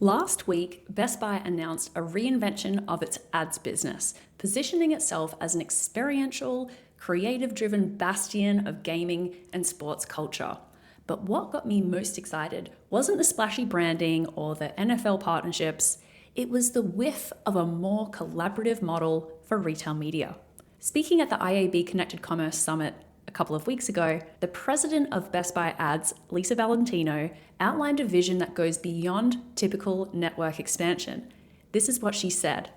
Last week, Best Buy announced a reinvention of its ads business, positioning itself as an experiential, creative-driven bastion of gaming and sports culture. But what got me most excited wasn't the splashy branding or the NFL partnerships, it was the whiff of a more collaborative model for retail media. Speaking at the IAB Connected Commerce Summit a couple of weeks ago, the president of Best Buy Ads, Lisa Valentino, outlined a vision that goes beyond typical network expansion. This is what she said: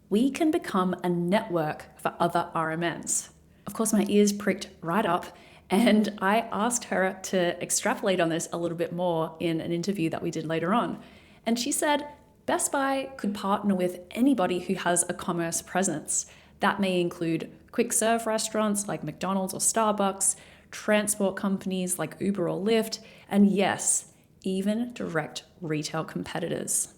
"We can become a network for other RMNs." Of course, my ears pricked right up, and I asked her to extrapolate on this a little bit more in an interview that we did later on. And she said, Best Buy could partner with anybody who has a commerce presence. That may include quick serve restaurants like McDonald's or Starbucks, transport companies like Uber or Lyft, and yes, even direct retail competitors.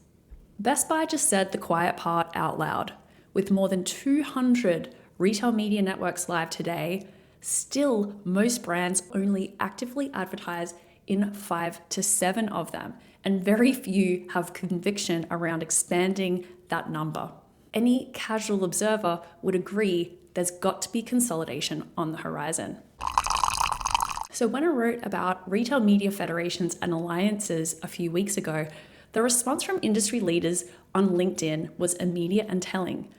Best Buy just said the quiet part out loud. With more than 200 retail media networks live today, still most brands only actively advertise in 5 to 7 of them, and very few have conviction around expanding that number. Any casual observer would agree there's got to be consolidation on the horizon. So when I wrote about retail media federations and alliances a few weeks ago, the response from industry leaders on LinkedIn was immediate and telling.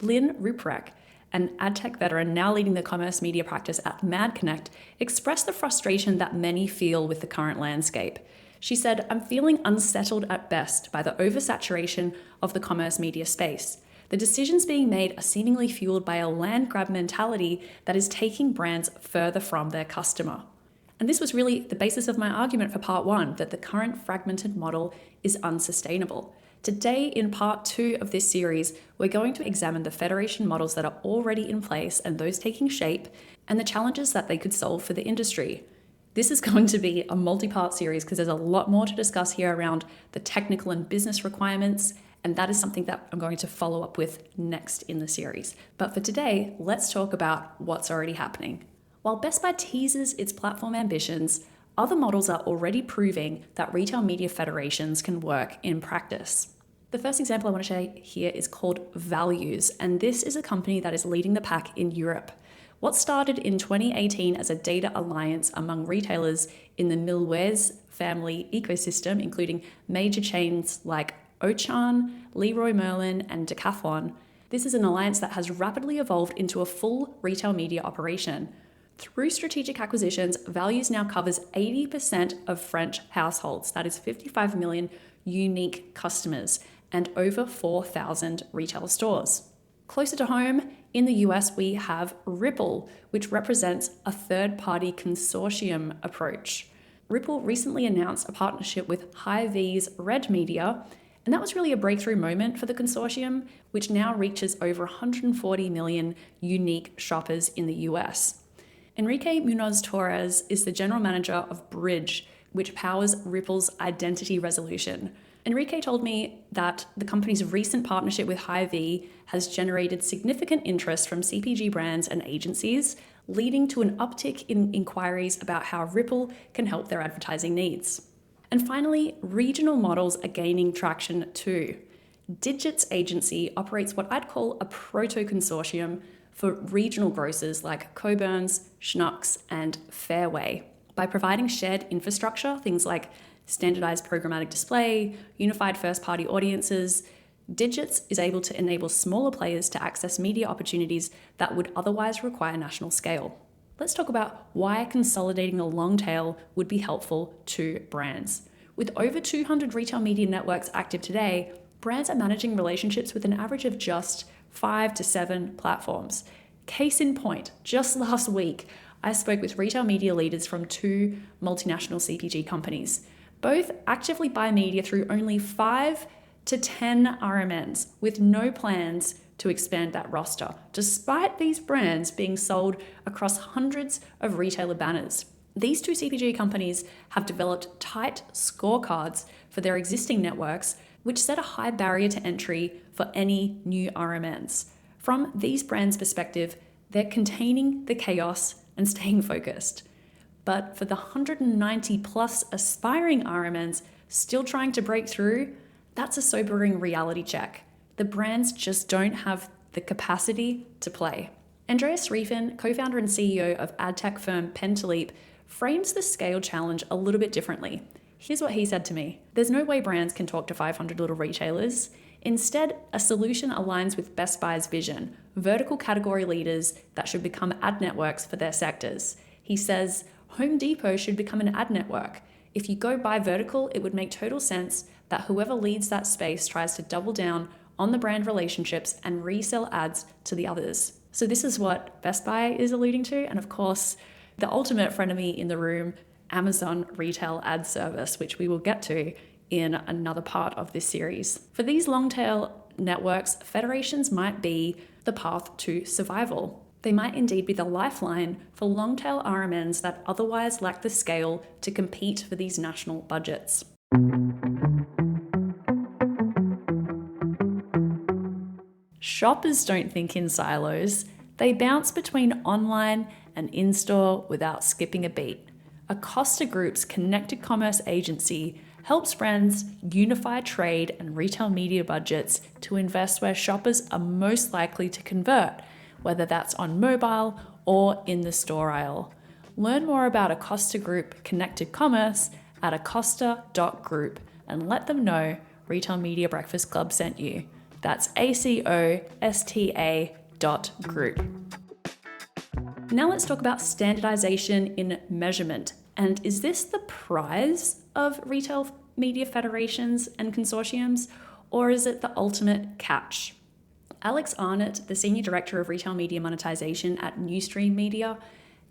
Lynn Ruprecht, an ad tech veteran now leading the commerce media practice at MadConnect, expressed the frustration that many feel with the current landscape. She said, "I'm feeling unsettled at best by the oversaturation of the commerce media space. The decisions being made are seemingly fueled by a land grab mentality that is taking brands further from their customer." And this was really the basis of my argument for part 1, that the current fragmented model is unsustainable. Today, in part 2 of this series, we're going to examine the federation models that are already in place and those taking shape, and the challenges that they could solve for the industry. This is going to be a multi-part series because there's a lot more to discuss here around the technical and business requirements, and that is something that I'm going to follow up with next in the series. But for today, let's talk about what's already happening. While Best Buy teases its platform ambitions, other models are already proving that retail media federations can work in practice. The first example I want to share here is called Valiuz, and this is a company that is leading the pack in Europe. What started in 2018 as a data alliance among retailers in the Valiuz family ecosystem, including major chains like Auchan, Leroy Merlin, and Decathlon, this is an alliance that has rapidly evolved into a full retail media operation. Through strategic acquisitions, Valiuz now covers 80% of French households, that is 55 million unique customers, and over 4,000 retail stores. Closer to home, in the US, we have Rippl, which represents a third-party consortium approach. Rippl recently announced a partnership with Hy-Vee's RedMedia, and that was really a breakthrough moment for the consortium, which now reaches over 140 million unique shoppers in the US. Enrique Munoz-Torres is the general manager of Bridge, which powers Ripple's identity resolution. Enrique told me that the company's recent partnership with Hy-Vee has generated significant interest from CPG brands and agencies, leading to an uptick in inquiries about how Rippl can help their advertising needs. And finally, regional models are gaining traction too. Digit's agency operates what I'd call a proto-consortium for regional grocers like Coburn's, Schnucks, and Fairway. By providing shared infrastructure, things like standardized programmatic display, unified first-party audiences, Digits is able to enable smaller players to access media opportunities that would otherwise require national scale. Let's talk about why consolidating the long tail would be helpful to brands. With over 200 retail media networks active today, brands are managing relationships with an average of just 5 to 7 platforms. Case in point, just last week, I spoke with retail media leaders from 2 multinational CPG companies. Both actively buy media through only 5 to 10 RMNs, with no plans to expand that roster, despite these brands being sold across hundreds of retailer banners. These 2 CPG companies have developed tight scorecards for their existing networks, which set a high barrier to entry for any new RMNs. From these brands' perspective, they're containing the chaos and staying focused. But for the 190 plus aspiring RMNs still trying to break through, That's a sobering reality check. The brands just don't have the capacity to play. Andreas Riefen, co-founder and CEO of ad tech firm Pentaleap, frames the scale challenge a little bit differently. Here's what he said to me. There's no way brands can talk to 500 little retailers. Instead, a solution aligns with Best Buy's vision, vertical category leaders that should become ad networks for their sectors. He says, Home Depot should become an ad network. If you go by vertical, it would make total sense that whoever leads that space tries to double down on the brand relationships and resell ads to the others. So this is what Best Buy is alluding to. And of course, the ultimate frenemy in the room, Amazon Retail Ad Service, which we will get to in another part of this series. For these long-tail networks, federations might be the path to survival. They might indeed be the lifeline for long-tail RMNs that otherwise lack the scale to compete for these national budgets. Shoppers don't think in silos. They bounce between online and in-store without skipping a beat. Acosta Group's connected commerce agency helps brands unify trade and retail media budgets to invest where shoppers are most likely to convert, whether that's on mobile or in the store aisle. Learn more about Acosta Group connected commerce at acosta.group and let them know Retail Media Breakfast Club sent you. That's ACOSTA.group. Now let's talk about standardization in measurement. And is this the prize of retail media federations and consortiums, or is it the ultimate catch? Alex Arnott, the Senior Director of Retail Media Monetization at Newstream Media,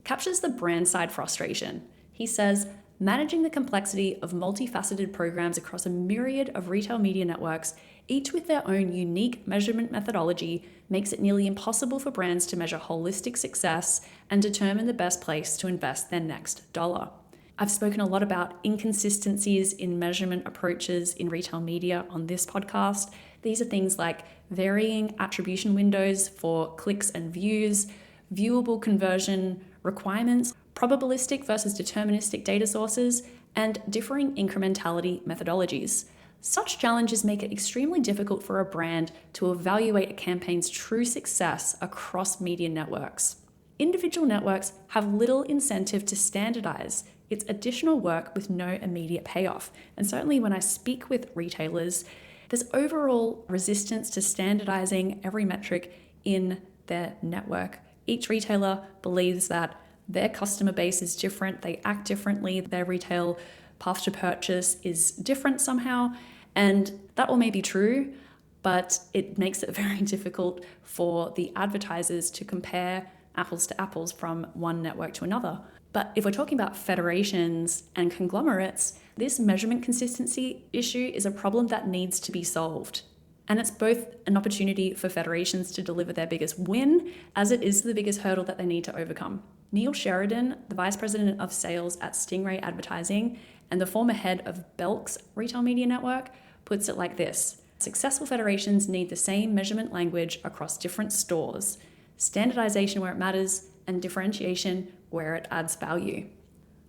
captures the brand side frustration. He says, managing the complexity of multifaceted programs across a myriad of retail media networks, each with their own unique measurement methodology, makes it nearly impossible for brands to measure holistic success and determine the best place to invest their next dollar. I've spoken a lot about inconsistencies in measurement approaches in retail media on this podcast. These are things like varying attribution windows for clicks and views, viewable conversion requirements, probabilistic versus deterministic data sources, and differing incrementality methodologies. Such challenges make it extremely difficult for a brand to evaluate a campaign's true success across media networks. Individual networks have little incentive to standardize. It's additional work with no immediate payoff. And certainly when I speak with retailers, there's overall resistance to standardizing every metric in their network. Each retailer believes that their customer base is different, they act differently, their retail path to purchase is different somehow, and that all may be true, but it makes it very difficult for the advertisers to compare apples to apples from one network to another. But if we're talking about federations and conglomerates, this measurement consistency issue is a problem that needs to be solved. And it's both an opportunity for federations to deliver their biggest win, as it is the biggest hurdle that they need to overcome. Neil Sheridan, the Vice President of Sales at Stingray Advertising and the former head of Belk's Retail Media Network, puts it like this. Successful federations need the same measurement language across different stores, standardization where it matters, and differentiation where it adds value.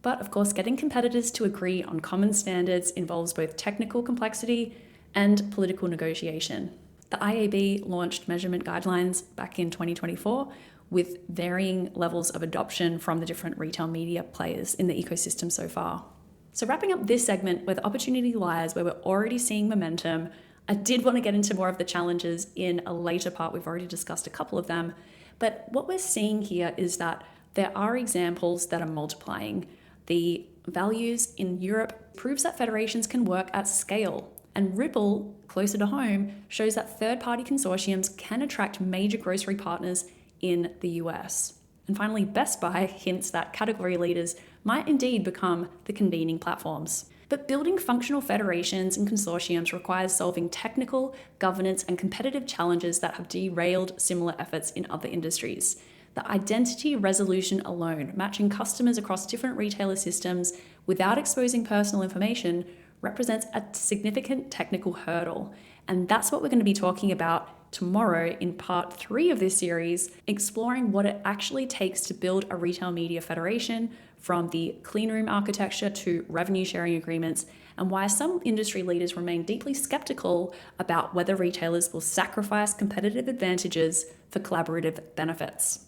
But of course, getting competitors to agree on common standards involves both technical complexity and political negotiation. The IAB launched measurement guidelines back in 2024 with varying levels of adoption from the different retail media players in the ecosystem so far. So wrapping up this segment where the opportunity lies, where we're already seeing momentum, I did want to get into more of the challenges in a later part. We've already discussed a couple of them. But what we're seeing here is that there are examples that are multiplying. The Valiuz in Europe proves that federations can work at scale. And Rippl, closer to home, shows that third-party consortiums can attract major grocery partners in the US. And finally, Best Buy hints that category leaders might indeed become the convening platforms. But building functional federations and consortiums requires solving technical, governance, and competitive challenges that have derailed similar efforts in other industries. The identity resolution alone, matching customers across different retailer systems without exposing personal information, represents a significant technical hurdle. And that's what we're going to be talking about tomorrow in part 3 of this series, exploring what it actually takes to build a retail media federation, from the clean room architecture to revenue sharing agreements, and why some industry leaders remain deeply skeptical about whether retailers will sacrifice competitive advantages for collaborative benefits.